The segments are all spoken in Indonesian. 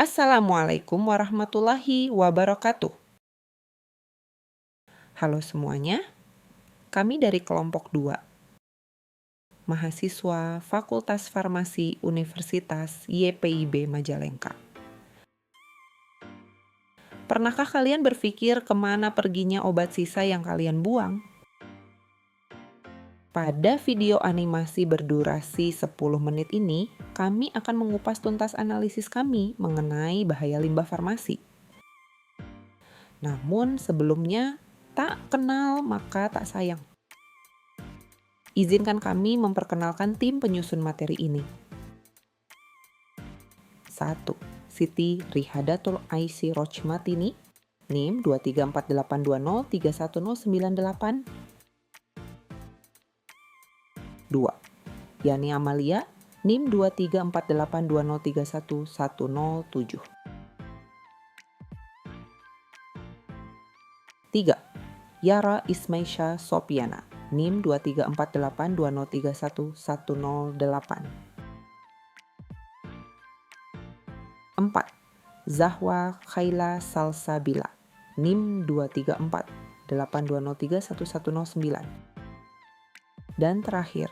Assalamualaikum warahmatullahi wabarakatuh. Halo semuanya, kami dari kelompok 2, mahasiswa Fakultas Farmasi Universitas YPIB Majalengka. Pernahkah kalian berpikir kemana perginya obat sisa yang kalian buang? Pada video animasi berdurasi 10 menit ini, kami akan mengupas tuntas analisis kami mengenai bahaya limbah farmasi. Namun sebelumnya, tak kenal maka tak sayang. Izinkan kami memperkenalkan tim penyusun materi ini. 1. Siti Rihadatul Aisy Rochmatini, NIM 23482031098. 2. Yani Amalia, NIM 23482031107. 3. Yara Ismaisha Sopiana, NIM 23482031108. 4. Zahwa Khaila Salsabila, NIM 23482031109. Dan terakhir,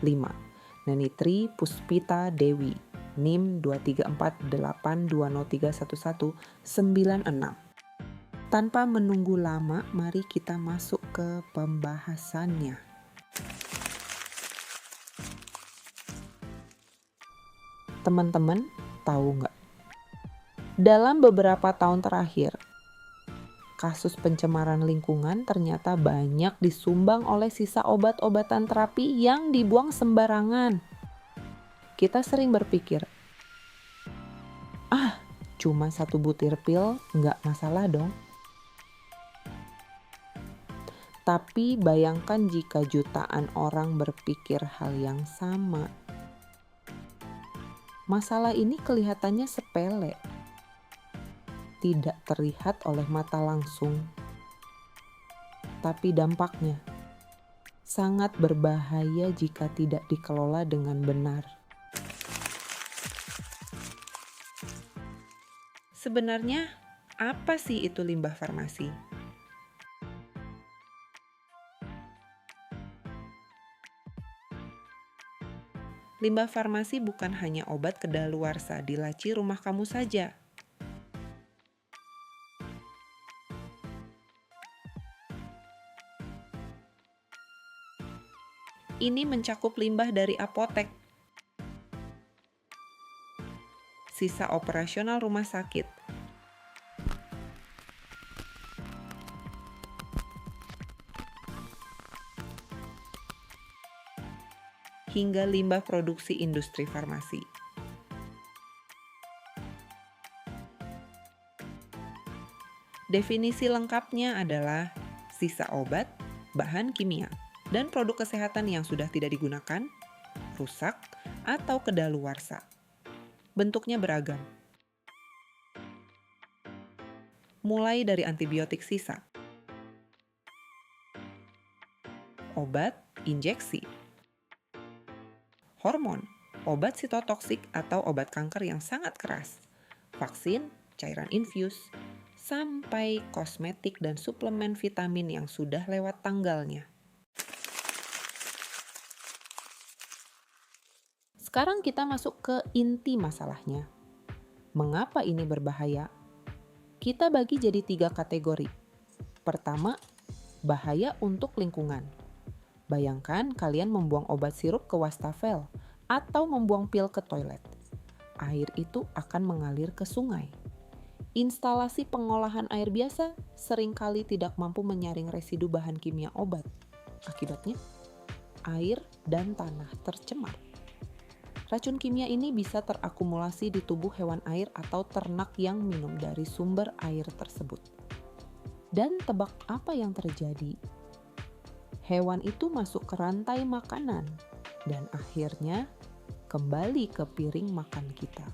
5. Nenitri Puspita Dewi, NIM 23482031196. Tanpa menunggu lama, mari kita masuk ke pembahasannya. Teman-teman, tahu nggak? Dalam beberapa tahun terakhir, kasus pencemaran lingkungan ternyata banyak disumbang oleh sisa obat-obatan terapi yang dibuang sembarangan. Kita sering berpikir, cuma 1 butir pil, nggak masalah dong. Tapi bayangkan jika jutaan orang berpikir hal yang sama. Masalah ini kelihatannya sepele, tidak terlihat oleh mata langsung, tapi dampaknya sangat berbahaya jika tidak dikelola dengan benar. Sebenarnya, apa sih itu limbah farmasi? Limbah farmasi bukan hanya obat kedaluarsa di laci rumah kamu saja. Ini mencakup limbah dari apotek, sisa operasional rumah sakit, hingga limbah produksi industri farmasi. Definisi lengkapnya adalah sisa obat, bahan kimia, dan produk kesehatan yang sudah tidak digunakan, rusak, atau kedaluarsa. Bentuknya beragam. Mulai dari antibiotik sisa, obat injeksi, hormon, obat sitotoksik atau obat kanker yang sangat keras, vaksin, cairan infus, sampai kosmetik dan suplemen vitamin yang sudah lewat tanggalnya. Sekarang kita masuk ke inti masalahnya. Mengapa ini berbahaya? Kita bagi jadi 3 kategori. Pertama, bahaya untuk lingkungan. Bayangkan kalian membuang obat sirup ke wastafel atau membuang pil ke toilet. Air itu akan mengalir ke sungai. Instalasi pengolahan air biasa seringkali tidak mampu menyaring residu bahan kimia obat. Akibatnya, air dan tanah tercemar. Racun kimia ini bisa terakumulasi di tubuh hewan air atau ternak yang minum dari sumber air tersebut. Dan tebak apa yang terjadi? Hewan itu masuk ke rantai makanan dan akhirnya kembali ke piring makan kita.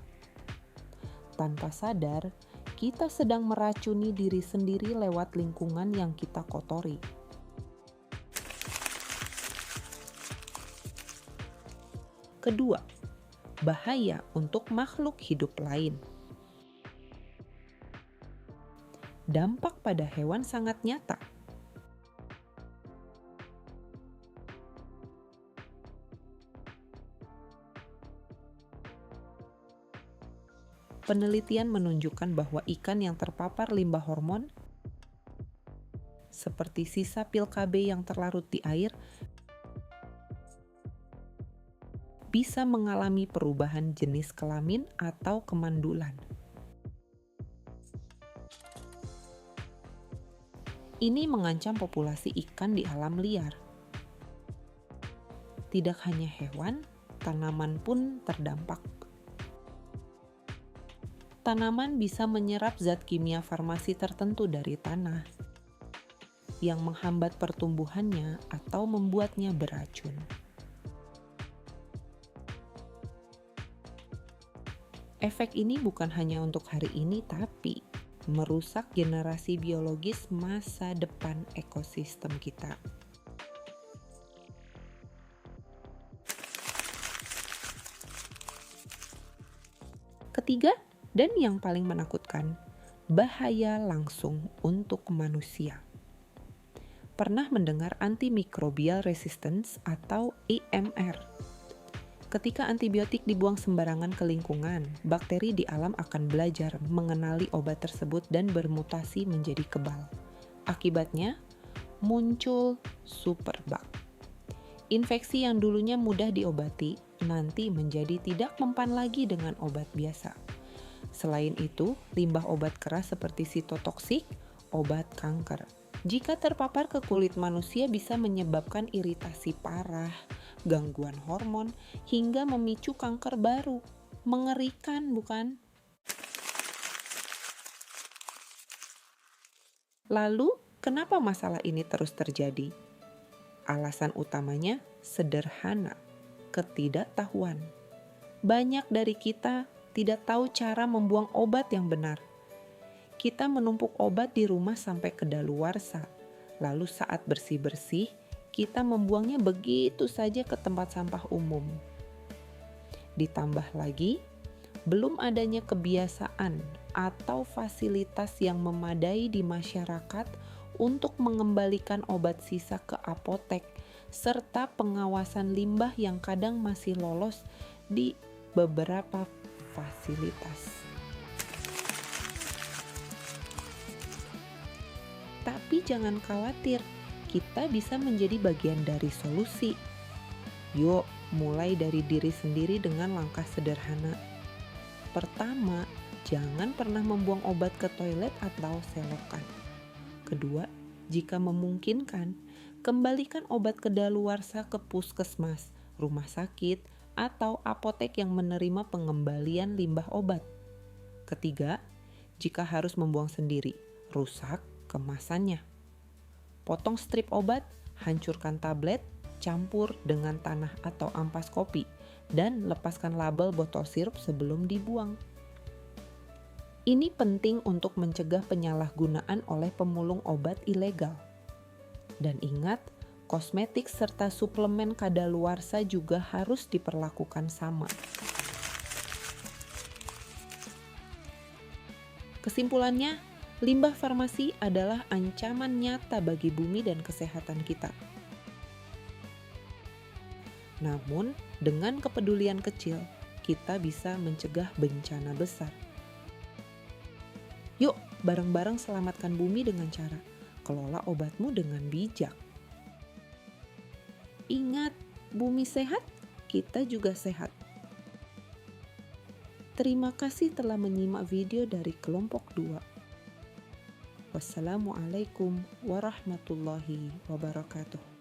Tanpa sadar, kita sedang meracuni diri sendiri lewat lingkungan yang kita kotori. Kedua, bahaya untuk makhluk hidup lain. dampak pada hewan sangat nyata. Penelitian menunjukkan bahwa ikan yang terpapar limbah hormon, seperti sisa pil KB yang terlarut di air, bisa mengalami perubahan jenis kelamin atau kemandulan. Ini mengancam populasi ikan di alam liar. Tidak hanya hewan, tanaman pun terdampak. Tanaman bisa menyerap zat kimia farmasi tertentu dari tanah yang menghambat pertumbuhannya atau membuatnya beracun. Efek ini bukan hanya untuk hari ini, tapi merusak generasi biologis masa depan ekosistem kita. Ketiga, dan yang paling menakutkan, bahaya langsung untuk manusia. Pernah mendengar antimicrobial resistance atau AMR? Ketika antibiotik dibuang sembarangan ke lingkungan, bakteri di alam akan belajar mengenali obat tersebut dan bermutasi menjadi kebal. Akibatnya, muncul superbug. Infeksi yang dulunya mudah diobati, nanti menjadi tidak mempan lagi dengan obat biasa. Selain itu, limbah obat keras seperti sitotoksik, obat kanker, jika terpapar ke kulit manusia bisa menyebabkan iritasi parah, gangguan hormon, hingga memicu kanker baru. Mengerikan, bukan? Lalu, kenapa masalah ini terus terjadi? Alasan utamanya sederhana, ketidaktahuan. Banyak dari kita tidak tahu cara membuang obat yang benar. Kita menumpuk obat di rumah sampai kedaluarsa. Lalu saat bersih-bersih, kita membuangnya begitu saja ke tempat sampah umum. Ditambah lagi, belum adanya kebiasaan atau fasilitas yang memadai di masyarakat untuk mengembalikan obat sisa ke apotek, serta pengawasan limbah yang kadang masih lolos di beberapa fasilitas. Tapi jangan khawatir, kita bisa menjadi bagian dari solusi. Yuk, mulai dari diri sendiri dengan langkah sederhana. Pertama, jangan pernah membuang obat ke toilet atau selokan. Kedua, jika memungkinkan, kembalikan obat kedaluarsa ke puskesmas, rumah sakit, atau apotek yang menerima pengembalian limbah obat. Ketiga, jika harus membuang sendiri, rusak kemasannya. Potong strip obat, hancurkan tablet, campur dengan tanah atau ampas kopi, dan lepaskan label botol sirup sebelum dibuang. Ini penting untuk mencegah penyalahgunaan oleh pemulung obat ilegal. Dan ingat, kosmetik serta suplemen kadaluarsa juga harus diperlakukan sama. Kesimpulannya, limbah farmasi adalah ancaman nyata bagi bumi dan kesehatan kita. Namun, dengan kepedulian kecil, kita bisa mencegah bencana besar. Yuk, bareng-bareng selamatkan bumi dengan cara kelola obatmu dengan bijak. Ingat, bumi sehat, kita juga sehat. Terima kasih telah menyimak video dari kelompok 2. Wassalamualaikum warahmatullahi wabarakatuh.